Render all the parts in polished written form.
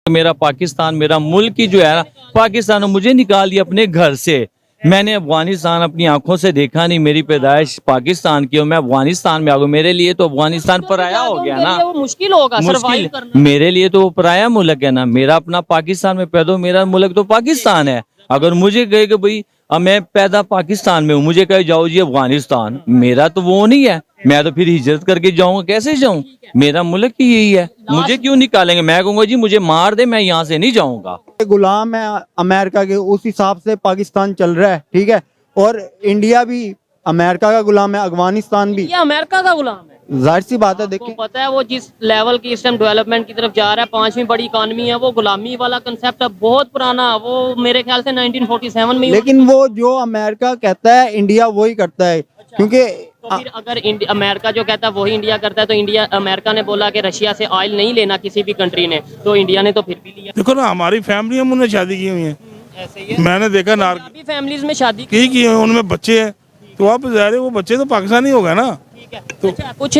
मेरा पाकिस्तान, मेरा मुल्क ही जो है ना, पाकिस्तान ने मुझे निकाल दिया अपने घर से। मैंने अफगानिस्तान अपनी आंखों से देखा नहीं, मेरी पैदाइश पाकिस्तान की हो, मैं अफगानिस्तान में आ गया। मेरे लिए तो अफगानिस्तान पराया हो गया ना, वो मुश्किल होगा सर्वाइव करना। मेरे लिए तो वो पराया मुल्क है ना। मेरा अपना पाकिस्तान में पैदा, मेरा मुल्क तो पाकिस्तान है। अगर मुझे कहे कि भाई अब मैं पैदा पाकिस्तान में हूँ, मुझे कहे जाओ जी अफगानिस्तान, मेरा तो वो नहीं है। मैं तो फिर हिजरत करके जाऊंगा, कैसे जाऊं? मेरा मुल्क ही यही है, मुझे क्यों निकालेंगे? मैं कहूंगा जी मुझे मार दे, मैं यहाँ से नहीं जाऊंगा। गुलाम है अमेरिका के, उस हिसाब से पाकिस्तान चल रहा है, ठीक है। और इंडिया भी अमेरिका का गुलाम है, अफगानिस्तान भी ये अमेरिका का गुलाम है। जाहिर सी बात है। आपको देखिए पता है वो जिस लेवल की इस टाइम डेवलपमेंट की तरफ जा रहा है, 5वीं बड़ी इकॉनमी है, वो गुलामी वाला कंसेप्ट है बहुत पुराना। वो मेरे ख्याल से 1947 में ही। लेकिन वो जो अमेरिका कहता है इंडिया वही करता है, क्योंकि तो फिर अगर अमेरिका जो कहता है वही इंडिया करता है, तो इंडिया, अमेरिका ने बोला कि रशिया से ऑयल नहीं लेना किसी भी कंट्री ने, तो इंडिया ने तो फिर भी लिया। देखो ना, हमारी फैमिली में उन्होंने शादी की हुई है, ऐसे ही है। मैंने देखा नार अभी फैमिलीज में शादी की हुई है, उनमें बच्चे हैं, तो आप ज़ाहिर है वो बच्चे तो पाकिस्तानी हो गए ना। ठीक है। तो अच्छा, कुछ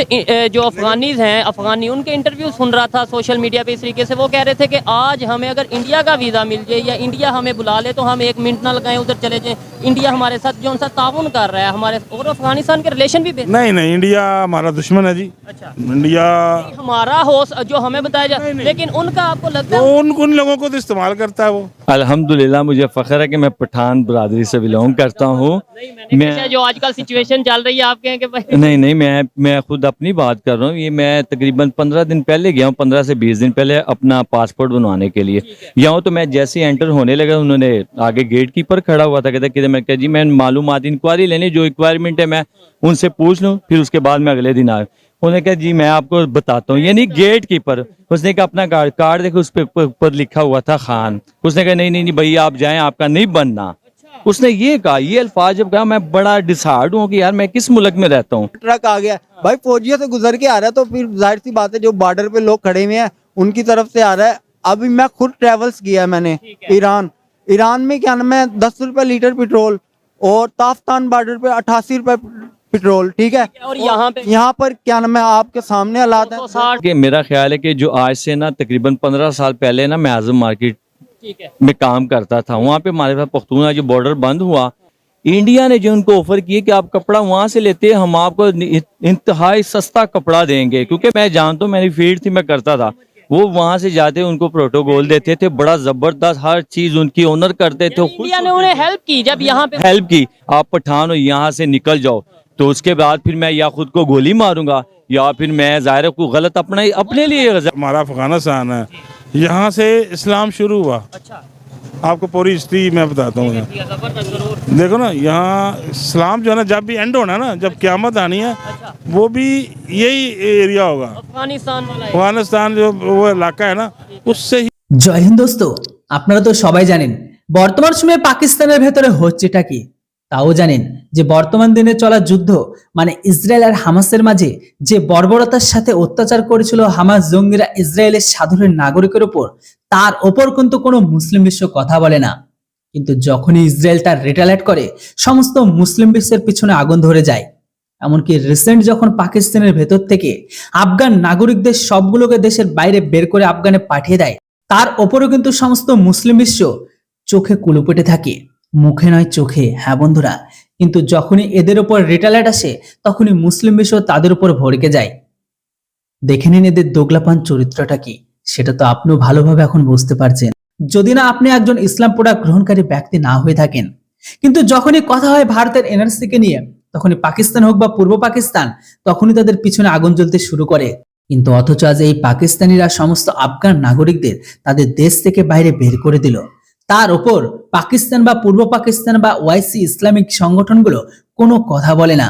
जो अफगानीज हैं, अफगानी, उनके इंटरव्यू सुन रहा था सोशल मीडिया पे इस तरीके से। वो कह रहे थे कि आज हमें अगर इंडिया का वीज़ा मिल जाए या इंडिया हमें बुला ले तो हम 1 मिनट ना लगाएं, उधर चले जाएं। इंडिया हमारे साथ जो उनसा ताउन कर रहा है, हमारे और अफगानिस्तान के रिलेशन भी बेहतर। नहीं, इंडिया हमारा दुश्मन है जी। अच्छा, इंडिया हमारा हो जो हमें बताया जाए, लेकिन उनका आपको लगता तो है? उन लोगों को तो इस्तेमाल करता है वो। अल्हम्दुलिल्लाह मुझे फख्र है कि मैं पठान बरादरी से बिलोंग करता हूँ। मैं जो आजकल सिचुएशन चल रही है आपके हैं कि भाई नहीं, मैं खुद अपनी बात कर रहा हूँ। ये मैं तकरीबन 15 दिन पहले गया हूँ, 15 से 20 दिन पहले अपना पासपोर्ट बनवाने के लिए यहाँ। तो मैं जैसे एंटर होने लगा, उन्होंने आगे गेट कीपर खड़ा हुआ था, कहता कि मैं कहा जी मैं मालूमात इंक्वायरी लेनी, जो रिक्वायरमेंट है मैं उनसे पूछ लूँ, फिर उसके बाद मैं अगले दिन आया। उन्होंने कहा जी मैं आपको बताता हूँ, यानी गेट कीपर। उसने कहा अपना कार्ड देखो, उस पर ऊपर लिखा हुआ था खान। उसने कहा नहीं भैया आप जाएं, आपका नहीं बनना। उसने ये कहा, ये अल्फाज जब कहा, मैं बड़ा डिसहार्ड हूँ कि यार मैं किस मुल्क में रहता हूँ। ट्रक आ गया भाई, फौजियों से गुजर के आ रहा है, तो फिर जाहिर सी बात है जो बॉर्डर पे लोग खड़े हुए हैं उनकी तरफ से आ रहा है। अभी मैं खुद ट्रेवल्स किया है मैंने ईरान में, क्या नाम है, 10 रुपए लीटर पेट्रोल, और ताफ्तान बॉर्डर पे 88 रुपए पेट्रोल, ठीक है। और यहाँ पर क्या नाम है, आपके सामने हालात है कि मेरा ख्याल है कि जो आज से ना तकरीबन 15 साल पहले ना मैं आजम मार्केट में काम करता था, वहाँ पे हमारे पास पख्तूना जो बॉर्डर बंद हुआ, इंडिया ने जो उनको ऑफर किए कि आप कपड़ा वहां से लेते हैं, हम आपको इंतहाई सस्ता कपड़ा देंगे। क्योंकि मैं जानता हूँ, मेरी फील्ड थी, मैं करता था। वो वहां से जाते उनको प्रोटोकॉल देते थे, बड़ा जबरदस्त, हर चीज उनकी ऑनर करते थे। इंडिया ने उन्हें हेल्प की, जब यहाँ पे हेल्प की, आप पठान हो यहाँ से निकल जाओ, तो उसके बाद फिर मैं या खुद को गोली मारूंगा या फिर मैं ज़ाहिर को गलत अपने लिए। हमारा अफगानिस्तान है, यहाँ से इस्लाम शुरू हुआ। अच्छा, आपको पूरी हिस्ट्री मैं बताता हूँ। देखो ना, यहाँ इस्लाम जो है ना, जब भी एंड होना है ना, जब क़यामत आनी है, वो भी यही एरिया होगा, अफगानिस्तान जो वो इलाका है ना, उससे ही। জয় হিন্দ দোস্ত, আপনারা তো সবাই জানেন বর্তমান সময়ে পাকিস্তানের ভেতরে হচ্ছেটা কি। তাও জানেন যে বর্তমান দিনে চলা যুদ্ধ মানে ইসরায়েল আর হামাসের মাঝে যে বর্বরতার সাথে অত্যাচার করেছিল হামাস জঙ্গিরা ইসরায়েলের সাধারণ নাগরিকের উপর, তার ওপর কিন্তু কোনো মুসলিম বিশ্ব কথা বলে না। কিন্তু যখনই ইসরায়েল তার রিটালিয়েট করে, সমস্ত মুসলিম বিশ্বের পিছনে আগুন ধরে যায়। এমনকি রিসেন্ট যখন পাকিস্তানের ভেতর থেকে আফগান নাগরিকদের সবগুলোকে দেশের বাইরে বের করে আফগানে পাঠিয়ে দেয়, তার ওপরও কিন্তু সমস্ত মুসলিম বিশ্ব চোখে কুলুপেটে থাকে, মুখে নয় চোখে। হ্যাঁ বন্ধুরা, কিন্তু যখনই এদের উপর রিটালিয়েট আসে, তখনই মুসলিম বিশ্ব তাদের উপর ভড়কে যায়। দেখে নিন এদের দোগলাপান চরিত্রটা কি, সেটা তো আপনিও ভালোভাবে এখন বুঝতে পারছেন, যদি না আপনি একজন ইসলাম প্রোডাক্ট গ্রহণকারী ব্যক্তি না হয়ে থাকেন। কিন্তু যখনই কথা হয় ভারতের এনআরসি কে নিয়ে, তখনই পাকিস্তান হোক বা পূর্ব পাকিস্তান, তখনই তাদের পিছনে আগুন জ্বলতে শুরু করে। কিন্তু অথচ আজ এই পাকিস্তানিরা সমস্ত আফগান নাগরিকদের তাদের দেশ থেকে বাইরে বের করে দিল। তার উপর পাকিস্তান বা পূর্ব পাকিস্তান বা ওয়াইসি ইসলামিক সংগঠনগুলো কোনো কথা বলে না।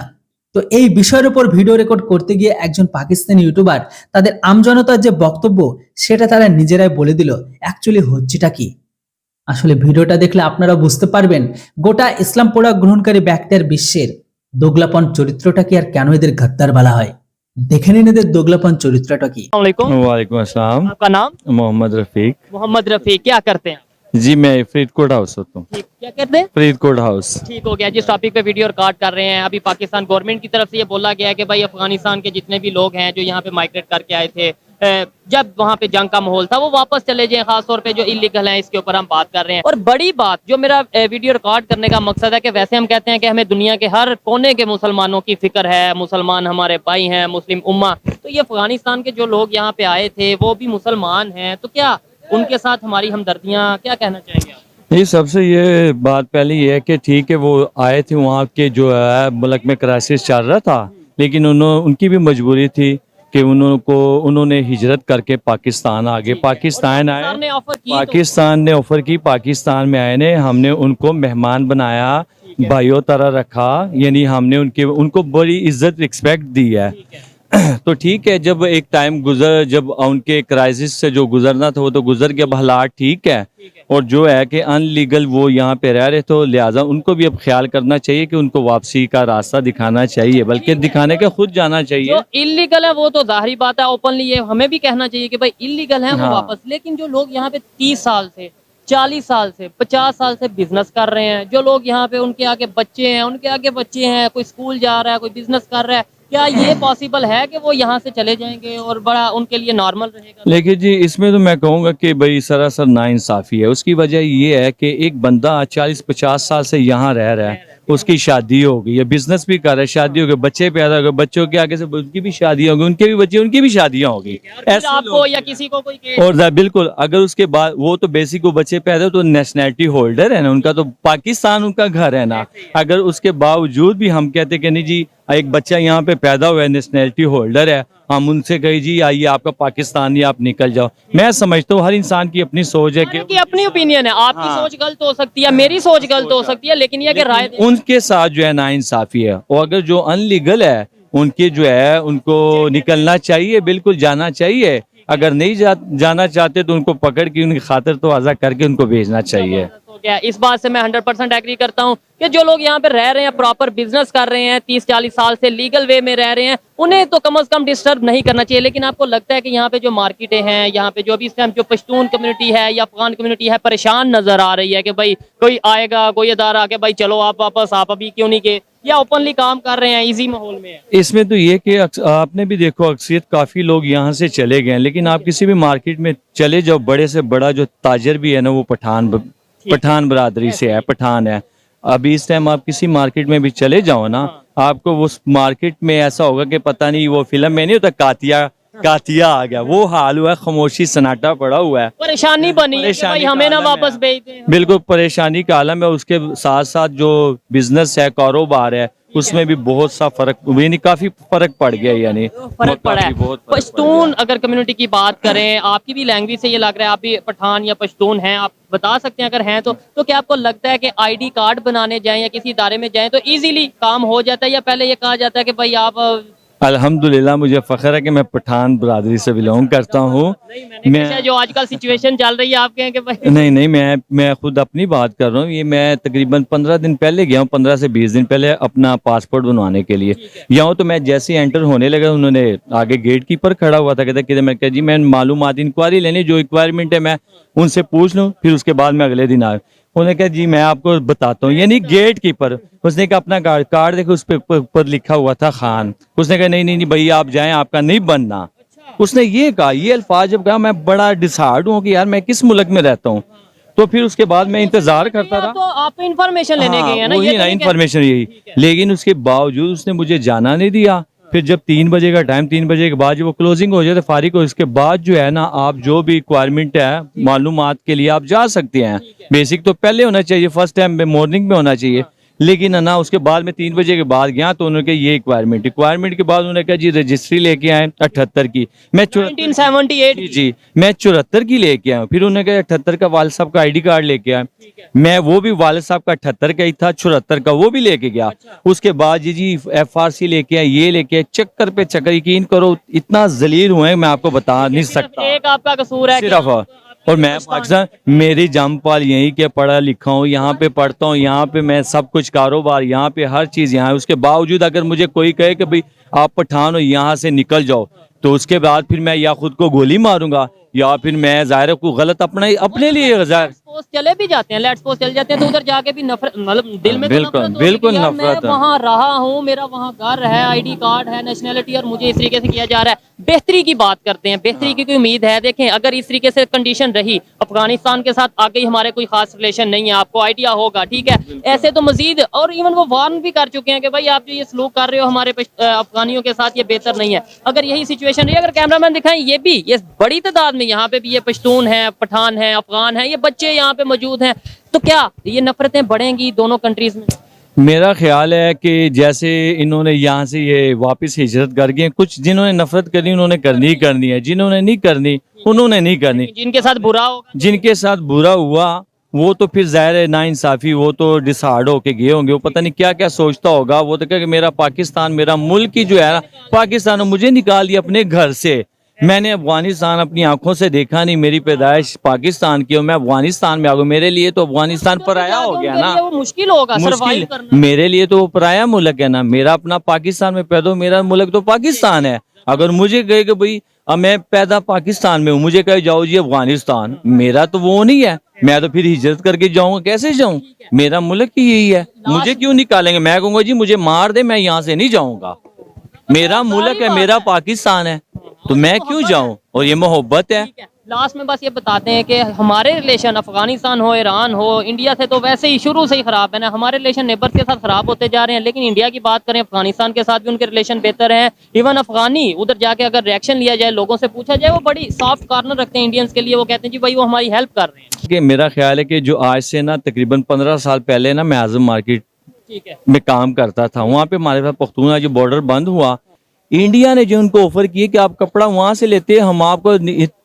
তো এই বিষয়ের উপর ভিডিও রেকর্ড করতে গিয়ে একজন পাকিস্তানি ইউটিউবার তাদের আমজনতার যে বক্তব্য, সেটা তারা নিজেরাই বলে দিল অ্যাকচুয়ালি হচ্ছেটা কি। আসলে ভিডিওটা দেখলে আপনারা বুঝতে পারবেন গোটা ইসলাম প্রোডাক্ট গ্রহণকারী ব্যক্তির বিশ্বের দোগলাপন চরিত্রটা কি আর কেন এদের গদ্দার বলা হয়। দেখে নিন এদের দোগলাপন চরিত্রটা কি। वालेकुम अस्सलाम। आपका नाम? मोहम्मद रफीक। मोहम्मद रफीक, क्या करते हैं? जी मैं फरीदकोट हाउस होता हूँ। क्या कहते हैं? फरीदकोट हाउस। ठीक हो गया। जिस टॉपिक पे वीडियो रिकॉर्ड कर रहे हैं, अभी पाकिस्तान गवर्नमेंट की तरफ से ये बोला गया है कि भाई अफगानिस्तान के जितने भी लोग हैं जो यहाँ पे माइग्रेट करके आए थे, जब वहाँ पे जंग का माहौल था वो वापस चले जाएं, खासतौर पे जो इलीगल हैं इसके ऊपर हम बात कर रहे हैं। और बड़ी बात जो मेरा वीडियो रिकॉर्ड करने का मकसद है कि वैसे हम कहते हैं कि हमें दुनिया के हर कोने के मुसलमानों की फिक्र है, मुसलमान हमारे भाई हैं, मुस्लिम उम्मा, तो ये अफगानिस्तान के जो लोग यहाँ पे आए थे वो भी मुसलमान हैं, तो क्या उनके साथ हमारी हमदर्दियाँ, क्या कहना चाहेंगे आप? ये सबसे ये बात पहले ये है कि ठीक है वो आए थे, वहाँ के जो है मुल्क में क्राइसिस चल रहा था, लेकिन उनकी भी मजबूरी थी कि उन्होंने हिजरत करके पाकिस्तान आ गए, पाकिस्तान आए, ने ऑफर की पाकिस्तान ने ऑफर की, पाकिस्तान में आए ने, हमने उनको मेहमान बनाया, भाइयों तरह रखा, यानी हमने उनको बड़ी इज्जत रिस्पेक्ट दी है। तो ठीक है, जब एक टाइम जब उनके क्राइसिस से जो गुजरना था वो तो गुजर गया, अब हालात ठीक है, और जो है कि अनलीगल वो यहाँ पे रह रहे, तो लिहाजा उनको भी अब ख्याल करना चाहिए कि उनको वापसी का रास्ता दिखाना चाहिए, बल्कि दिखाने के खुद जाना चाहिए। जो इलीगल है वो तो जाहिर बात है, ओपनली ये हमें भी कहना चाहिए कि भाई इलीगल है वो वापस, लेकिन जो लोग यहाँ पे 30 साल से 40 साल से 50 साल से बिजनेस कर रहे हैं, जो लोग यहाँ पे उनके आगे बच्चे हैं, उनके आगे बच्चे हैं, कोई स्कूल जा रहा है, कोई बिजनेस कर रहा है, क्या ये पॉसिबल है कि वो यहाँ से चले जाएंगे और बड़ा उनके लिए नॉर्मल रहेगा? लेकिन जी इसमें तो मैं कहूँगा कि भाई सरासर नाइंसाफ़ी है। उसकी वजह ये है कि एक बंदा 40-50 साल से यहाँ रह रहा है, उसकी शादी हो गई, बिजनेस भी कर रहा है, शादी हो गई, बच्चे पैदा हो गए, बच्चों के आगे से उनकी भी शादी हो गई, उनके भी बच्चे, उनकी भी शादियाँ हो गई, ऐसे आपको या किसी को कोई और बिल्कुल, अगर उसके बाद वो तो बेसिक वो बच्चे पैदा हो तो नेशनैलिटी होल्डर है ना, उनका तो पाकिस्तान उनका घर है ना। अगर उसके बावजूद भी हम कहते कि नहीं जी एक बच्चा यहाँ पे पैदा हुआ है, नेशनैलिटी होल्डर है, हम उनसे कही जी आइए आपका पाकिस्तानी, आप निकल जाओ। मैं समझता हूँ हर इंसान की अपनी सोच है कि अपनी ओपिनियन है, आपकी सोच गलत हो सकती है, मेरी सोच गलत हो सकती है, लेकिन ये कि राय उनके साथ जो है नाइंसाफी है, और अगर जो अनलीगल है उनके जो है उनको निकलना चाहिए, बिल्कुल जाना चाहिए। अगर नहीं जाना चाहते तो उनको पकड़ के उनकी खातिर तो आज़ा करके उनको भेजना चाहिए। हो गया, इस बात से मैं 100% एग्री करता हूँ कि जो लोग यहाँ पे रह रहे हैं, प्रॉपर बिजनेस कर रहे हैं, 30-40 साल से लीगल वे में रह रहे हैं, उन्हें तो कम से कम डिस्टर्ब नहीं करना चाहिए। लेकिन आपको लगता है कि यहाँ पे जो मार्केटें हैं, यहाँ पे जो अभी इस टाइम जो पश्तून कम्युनिटी है या अफगान कम्युनिटी है परेशान नजर आ रही है कि भाई कोई आएगा, कोई अदारा आके भाई चलो आप वापस, आप अभी क्यों नहीं गए, या ओपनली काम कर रहे हैं, इजी माहौल में है? इसमें तो ये कि आपने भी देखो अक्सरियत काफ़ी लोग यहाँ से चले गए, लेकिन आप किसी भी मार्केट में चले जाओ, बड़े से बड़ा जो ताजर भी है ना वो पठान बरादरी से है, पठान है। अभी इस टाइम आप किसी मार्केट में भी चले जाओ ना, आपको उस मार्केट में ऐसा होगा कि पता नहीं वो फिल्म में नहीं होता कातिया आ गया, वो हाल हुआ है, खामोशी सन्नाटा पड़ा हुआ है, परेशाानी बनी है कि भाई हमें ना वापस भेज दें। बिल्कुल परेशानी का आलम है। उसके साथ साथ जो बिजनेस है, कारोबार है, उसमें भी बहुत सा फर्क, यानी काफी फर्क पड़ गया, यानी फर्क पड़ा है। पश्तून अगर कम्युनिटी की बात करें, आपकी भी लैंग्वेज से ये लग रहा है आप भी पठान या पश्तून हैं, आप बता सकते हैं अगर हैं तो क्या आपको लगता है कि आईडी कार्ड बनाने जाएं या किसी इदारे में जाएं तो इजीली काम हो जाता है, या पहले ये कहा जाता है कि भाई आप? अल्हम्दुलिल्लाह मुझे फख्र है कि मैं पठान बरादरी से बिलोंग करता हूँ। मैं जो आजकल सिचुएशन चल रही है आप कहें कि भाई नहीं, मैं खुद अपनी बात कर रहा हूँ। ये मैं तकरीबन 15 दिन पहले गया हूँ, 15 से 20 दिन पहले अपना पासपोर्ट बनवाने के लिए गया हूँ। तो मैं जैसे ही एंटर होने लगा, उन्होंने आगे गेट कीपर खड़ा हुआ था, कहता कि मैं कहा जी मैं मालूमात इंक्वायरी लेनी, जो रिक्वायरमेंट है मैं उनसे पूछ लूँ, फिर उसके बाद मैं अगले दिन आया। उन्होंने कहा जी मैं आपको बताता हूँ, यानी गेट कीपर, उसने कहा अपना कार्ड देखो, उस पर लिखा हुआ था खान। उसने कहा नहीं भैया आप जाएं, आपका नहीं बनना। उसने ये कहा, ये अल्फाज जब कहा, मैं बड़ा डिसहार्ड हूँ कि यार मैं किस मुल्क में रहता हूँ। तो फिर उसके बाद मैं इंतजार करता रहा, तो आप इंफॉर्मेशन लेने गए हैं ना, वही ना इंफॉर्मेशन यही, लेकिन उसके बावजूद उसने मुझे जाना नहीं दिया। फिर जब 3 बजे का टाइम, 3 बजे के बाद जब वो क्लोजिंग हो जाए तो फारिग हो, इसके बाद जो है ना आप जो भी रिक्वायरमेंट है मालूमात के लिए आप जा सकते हैं। बेसिक तो पहले होना चाहिए, फर्स्ट टाइम में मॉर्निंग में होना चाहिए, लेकिन ना उसके बाद में 3 बजे के बाद गया तो उन्होंने कहा ये रिक्वायरमेंट के बाद उन्होंने कहा जी रजिस्ट्री लेके आए 78 की, मैं 1978 जी मैं 74 की लेके आया। फिर उन्होंने कहा 78 का वालिद साहब का आईडी कार्ड लेके आए, मैं वो भी वालिद साहब का 78 का ही था, 74 का वो भी लेके गया। उसके बाद जी FRC लेके आए, ये लेके आए, चक्कर पे चक्कर, यकीन करो इतना जलील हुए मैं आपको बता नहीं सकता। एक आपका कसूर है सिर्फ, और मैं पाकिस्तान, मेरी जमपाल यहीं के पढ़ा लिखा हूँ, यहाँ पे पढ़ता हूँ, यहाँ पे मैं सब कुछ कारोबार, यहाँ पे हर चीज़ यहाँ है। उसके बावजूद अगर मुझे कोई कहे कि भाई आप पठान हो यहाँ से निकल जाओ, तो उसके बाद फिर मैं या खुद को गोली मारूंगा या फिर मैं ज़ाहिर है कोई गलत अपने लिए ज़ाहिर सपोज चले भी जाते हैं, लेट्स सपोज चले जाते हैं तो उधर जाके भी नफरत, मतलब दिल में तो बिल्कुल, नफरत होगी बिल्कुल कि यार नफरत मैं है। वहाँ रहा हूँ, मेरा वहाँ घर है, आईडी कार्ड है, नेशनैलिटी, और मुझे इस तरीके से किया जा रहा है। बेहतरी की बात करते हैं, बेहतरी की कोई उम्मीद है? देखें, अगर इस तरीके से कंडीशन रही, अफगानिस्तान के साथ आगे ही हमारे कोई खास रिलेशन नहीं है, आपको आइडिया होगा, ठीक है, ऐसे तो मजीद, और इवन वो वार्न भी कर चुके हैं कि भाई आप जो ये सलूक कर रहे हो हमारे अफगानियों के साथ, ये बेहतर नहीं है। अगर यही सिचुएशन रही, अगर कैमरामैन दिखाएं, ये बड़ी तादाद में यहाँ पे भी ये पश्तून है, पठान है, अफगान है, ये बच्चे यहाँ पे मौजूद हैं, तो क्या ये नफरतें बढ़ेंगी दोनों कंट्रीज में? मेरा ख्याल है कि जैसे इन्होंने यहाँ से ये वापस हिजरत कर गए, कुछ जिन्होंने नफरत करनी उन्होंने करनी ही करनी है, जिन्होंने नहीं करनी उन्होंने नहीं करनी। जिनके साथ बुरा होगा, जिनके साथ बुरा हुआ वो तो फिर ज़ाहिर है नाइंसाफ़ी, वो तो डिसहार्ड होके गए होंगे, वो पता नहीं क्या क्या सोचता होगा। वो तो कहे कि मेरा पाकिस्तान, मेरा मुल्क ही जो है ना, पाकिस्तान ने मुझे निकाल दिया अपने घर से। मैंने अफगानिस्तान अपनी आंखों से देखा नहीं, मेरी पैदाइश पाकिस्तान की और मैं अफगानिस्तान में आ गया, मेरे लिए तो अफगानिस्तान पराया हो गया ना। वो मुश्किल होगा सर्वाइव करना। मुश्किल मेरे लिए तो वो पराया मुल्क है ना, मेरा अपना पाकिस्तान में पैदा, मेरा मुल्क तो पाकिस्तान है। अगर मुझे कहे कि भाई अब मैं पैदा पाकिस्तान में हूँ, मुझे कहे जाओ जी अफगानिस्तान, मेरा तो वो नहीं है, मैं तो फिर हिजरत करके जाऊंगा, कैसे जाऊं? मेरा मुल्क ही यही है, मुझे क्यों निकालेंगे? मैं कहूंगा जी मुझे मार दे, मैं यहाँ से नहीं जाऊंगा, मेरा मुल्क है, मेरा पाकिस्तान है, तो मैं क्यों जाऊं? और ये मोहब्बत है। लास्ट में बस ये बताते हैं कि हमारे रिलेशन अफगानिस्तान हो, ईरान हो, इंडिया से तो वैसे ही शुरू से ही खराब है ना, हमारे रिलेशन नेबर्स के साथ खराब होते जा रहे हैं। लेकिन इंडिया की बात करें, अफगानिस्तान के साथ भी उनके रिलेशन बेहतर हैं। इवन अफगानी उधर जाके अगर रिएक्शन लिया जाए, लोगों से पूछा जाए, वो बड़ी सॉफ्ट कॉर्नर रखते हैं इंडियंस के लिए, वो कहते हैं जी भाई वो हमारी हेल्प कर रहे हैं। कि मेरा ख्याल है कि जो आज से ना तकरीबन 15 साल पहले ना मैं आजम मार्केट ठीक है, में काम करता था, वहाँ पे हमारे पास पख्तूना जो बॉर्डर बंद हुआ, इंडिया ने जो उनको ऑफर किए कि आप कपड़ा वहां से लेते हैं, हम आपको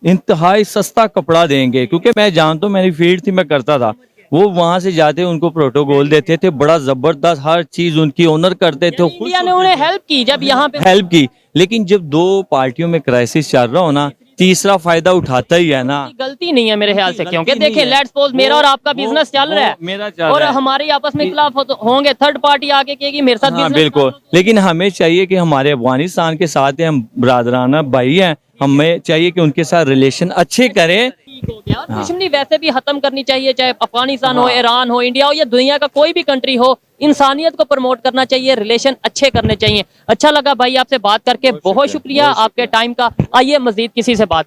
इंतहाई सस्ता कपड़ा देंगे, क्योंकि मैं जानता हूँ, मेरी फील्ड थी, मैं करता था। वो वहां से जाते उनको प्रोटोकॉल देते थे, बड़ा जबरदस्त हर चीज उनकी ऑनर करते थे, इंडिया ने उन्हें हेल्प की जब यहाँ पे हेल्प की। लेकिन जब दो पार्टियों में क्राइसिस चल रहा हो ना, तीसरा फायदा उठाता ही है ना। गलती नहीं है मेरे ख्याल से, क्योंकि गलती नहीं देखिए है। लेट्स सपोज मेरा और आपका बिजनेस चल रहा है, मेरा चल और रहा है। हमारे आपस में इख्तिलाफ होंगे, थर्ड पार्टी आके कहेगी मेरे साथ हाँ business बिल्कुल, करो। लेकिन हमें चाहिए कि हमारे अफगानिस्तान के साथ हैं, हम बरादराना भाई हैं, हमें चाहिए कि उनके साथ रिलेशन अच्छे करें। ठीक हो गया। दुश्मनी वैसे भी खत्म करनी चाहिए, चाहे अफगानिस्तान हो, ईरान हो, इंडिया हो, या दुनिया का कोई भी कंट्री हो। इंसानियत को प्रमोट करना चाहिए, रिलेशन अच्छे करने चाहिए। अच्छा लगा भाई आपसे बात करके, बहुत शुक्रिया आपके टाइम का। आइए मजीद किसी से बात